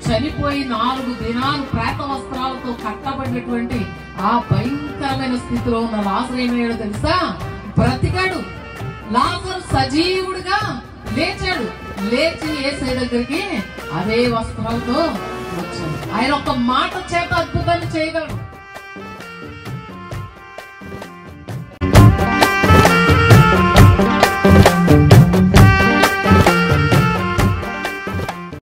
చనిపోయి 4 దినాలు ప్రేత వస్త్రాలతో కట్టబడినటువంటి ఆ భయంకరమైన స్థితిలో ఉన్న లాజరు ఏమయ్యాడో తెలుసా? బ్రతికాడు. లాజరు సజీవుడిగా లేచాడు. లేచి యేసయ్య దగ్గరికి అదే వస్త్రాలతో వచ్చాడు. ఆయన ఒక మాట చేత అద్భుతాన్ని చేయగలడు.